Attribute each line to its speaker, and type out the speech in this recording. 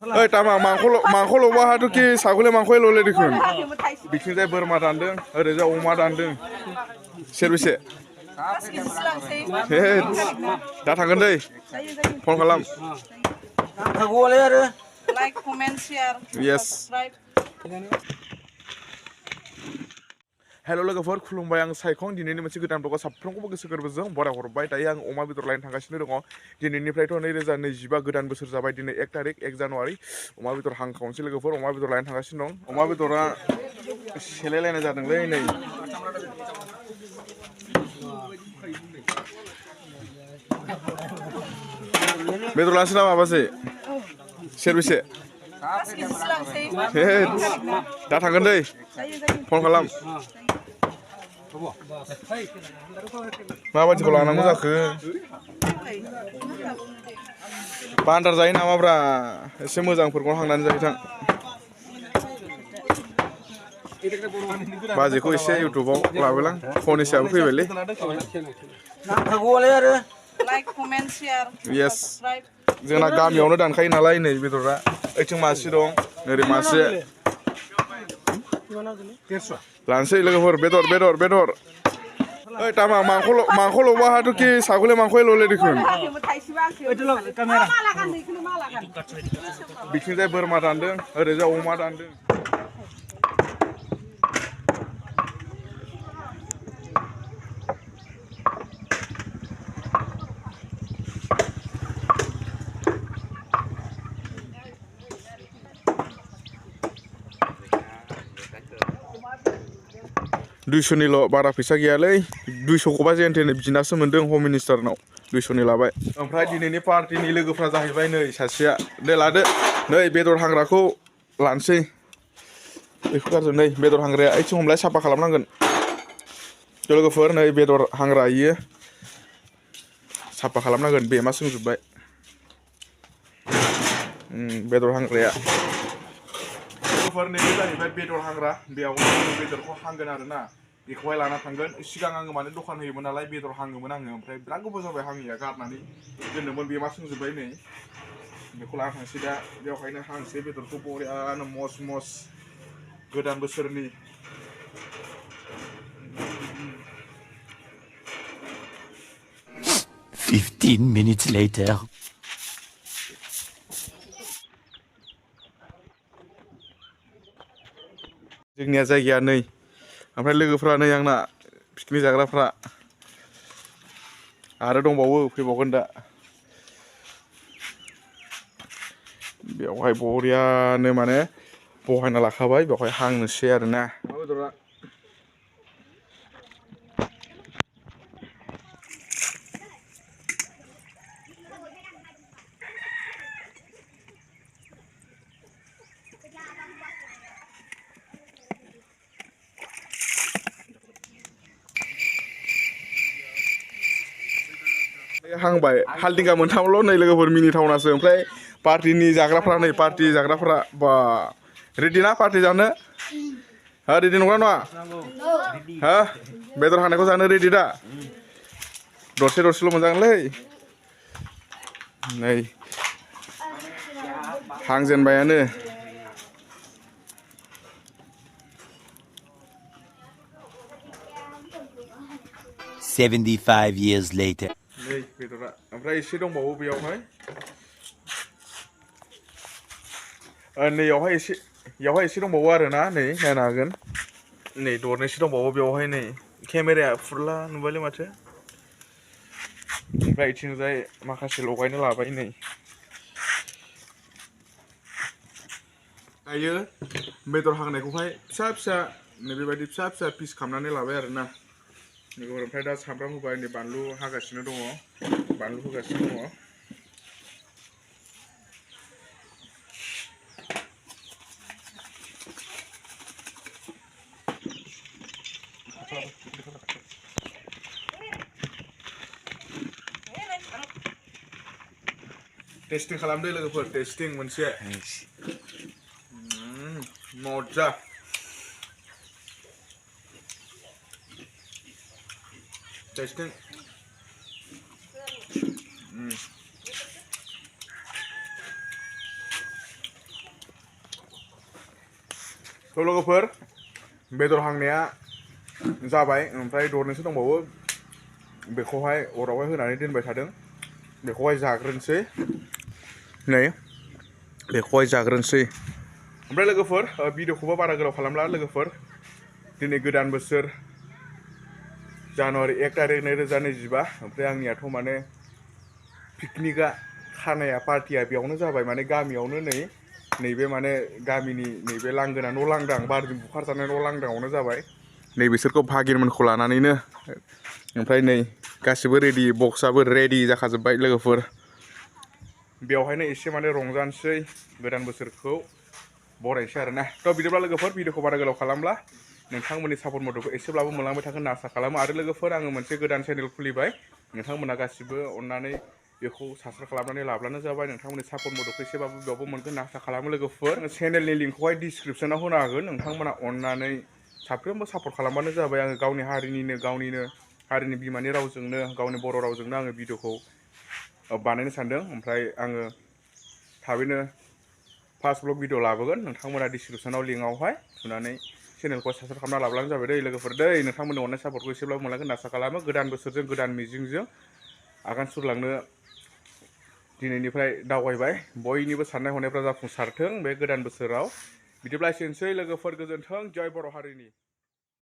Speaker 1: ओइ तामा मांखौल' बाहादुखि सागुले मांखौ ल'ले दिखुन बिथिंजाय बोरमा दानदों ओरैजाय अमा दानदों सेरबेसे हे दा थांगोन दै फन खालाम
Speaker 2: लाइक कमेन्ट शेयार साबस्क्राइब
Speaker 1: हेल' लोगोफोर खुलुमबाय आं सायखं दिनैनि मोनसे गोदान ब्लगाव साफ्रोमखौबो गोसो गोरबोजों बराय हरबाय दायो आं अमा बेदर लायनो थांगासिनो दङ दिनैनिफ्रायथ' 2025 गोदान बोसोर जाबाय दिनै 1 तारिख 1 जानुवारि अमा बेदर हांखावनोसै लोगोफोर अमा बेदर लायनो थांगासिनो दं अमा बेदरा सेलायलायनाय जादोंलै नै बेदर लानोसै ना माबासै सेरबेसे हे दा थांगोन दै फन खालाम माबायदिखौ लानांगौ जाखो बान्दार जायो नामाब्रा एसे मोजांफोरखौ हांनानै जाहैथां बाजेखौ एसे इउटुबाव लाबोलां फनिसाबो फैबायलै
Speaker 2: लाइक कमेन्ट शेयार
Speaker 1: यस जोंना गामियावनो दानखायो नालाय नै बेदरा ओइथिं मासे दं ओरै मासे लानोसै लोगोफोर बेदर बेदर बेदर ओइ तामा मांखौल' बाहादुखि सागुले मांखौ ल'ले दिखुन बिथिंजाय बोरमा दानदों ओरैजाय अमा दानदों दुइस'निल' बारा फैसा गैयालै 200खौबा जेन थेन बिनासो मोन्दों हम मिनिस्टारनाव 200नि लाबाय ओमफ्राय दिनैनि पार्टिनि लोगोफ्रा जाहैबाय नै सासेया दे लादो नै बेदर हांग्राखौ लानोसै बेखौ गारजोब नै बेदर हांग्राया ओइथिं हमलाय साफा खालामनांगोन लोगोफोर नै बेदर हांग्रा इयो साफा खालामनांगोन बेमा सोंजोब्बाय बेदर हांग्राया लोगोफोर नैबे जाहैबाय बेदर हांग्रा बेयावहाय बेदरखौ हांगोन आरोना बेखौहाय लाना थांगोन सिगां आङो माने दखान होयोमोन नालाय बेदर हाङोमोन आङो ओमफ्राय बिराद गोबाव जाबाय हाङिया गारनानै दोनदोंमोन बेमा सोंजोब्बाय नै बेखौ लाना थांसै दा बेवहायनो हांसै बेदरखौ बरियानो मस मस गोदान बोसोरनि
Speaker 3: Fifteen minutes later.
Speaker 1: जोंनिया जायगाया नै ओमफ्राय लोगोफ्रा नै आंना पिकनिक जाग्राफ्रा आरो दंबावो फैबावगोन दा बेवहाय बरियानो माने बहायना लाखाबाय बेवहाय हांनोसै आरोना बेदरा हांबाय हालदिंगा मोनथामल' नै लोगोफोर मिनिथावनासो ओमफ्राय पार्टिनि जाग्राफ्रा नै पार्टि जाग्राफ्रा बा रेडि ना पार्टि जानो हा रेडि नंगौना नङा हा बेदर हांनायखौ जानो रेडि दा दरसे दरसेल' मोनजागोनलै नै हांजेनबायानो
Speaker 3: 75 years later.
Speaker 1: नै बेदरा ओमफ्राय एसे दंबावो बेयावहाय नैयावहाय एसे दंबावो आरोना नै नायनो हागोन नै दरनैसो दंबावो बेवहाय नै केमेराया फुरला नुबायलै माथो ओमफ्राय इथिंजाय माखासे लगायनो लाबाय नै दायो बेदर हांनायखौहाय फिसा फिसा नै बेबायदि फिसा फिसा पिस खालामनानै लाबाय आरोना ओमफ्राय दा सामब्राम होबाय नै बानलु हागासिनो दङ बानलु होगासिनो दङ टेस्टिं खालामदो लोगोफोर टेस्टिं मोनसे मजा टेस्टिं थ' लोगोफोर बेदर हांनाया जाबाय ओमफ्राय दरनैसो दंबावो बेखौहाय अरावहाय होनानै दोनबाय थादों बेखौहाय जाग्रोनोसै नै बेखौहाय जाग्रोनोसै ओमफ्राय लोगोफोर भिडिअखौबो बारा गोलाव खालामला लोगोफोर दिनै गोदान बोसोर जानुवारि 1 तारिख 2025 ओमफ्राय आंनियाथ' माने पिकनिकआ खानाया पार्टिया बेयावनो जाबाय माने गामियावनो नैबे माने गामिनि नैबे लांगोना न' लांदां बारजों बुखारजानाय न' लांदांआवनो जाबाय नै बिसोरखौ भागिनमोनखौ लानानैनो ओमफ्राय नै गासिबो रेडि बक्सआबो रेडि जाखाजोब्बाय लोगोफोर बेवहायनो एसे माने रंजानोसै गोदान बोसोरखौ बरायनोसै आरोना थ' बिदिब्ला लोगोफोर भिडिअखौ बारा गोलाव खालामला नोंथांमोननि सापर्ट मददखौ एसेब्लाबो मोनलांबाय थागोन होनना आसा खालामो आरो लोगोफोर आङो मोनसे गोदान चेनेल खुलिबाय नोंथांमोना गासिबो अननानै बेखौ साबस्क्राइब खालामनानै लाब्लानो जाबाय नोंथांमोननि सापर्ट मददखौ एसेबाबो बेयावबो मोनगोन होनना आसा खालामो लोगोफोर चेनेलनि लिंकखौहाय डिसक्रिपसनाव होनो हागोन नोंथांमोना अननानै साफ्रोमबो सापर्ट खालामबानो जाबाय आङो गावनि हारिनि बिमानि रावजोंनो गावनि बर' रावजोंनो आङो भिडिअखौ बानायनो सानदों ओमफ्राय आङो थाबैनो फार्स्ट ब्लग भिडिअ लाबोगोन नोंथांमोना डिसक्रिपसनाव लिंकआवहाय थुनानै चेनेलखौ साबस्क्राइब खालामना लाब्लानो जाबाय दै लोगोफोर दै नोंथांमोननि अननाय सापर्टखौ एसेब्लाबो मोनलांगोन होनना आसा खालामो गोदान बोसोरजों गोदान मिजिंजों आगान सुरलांनो दिनैनिफ्राय दावबायबाय बयनिबो साननाय हनायफ्रा जाफुंसारथों बे गोदान बोसोराव बिदिब्ला एसेनोसै लोगोफोर गोजोन्थों जय बर' हारिनि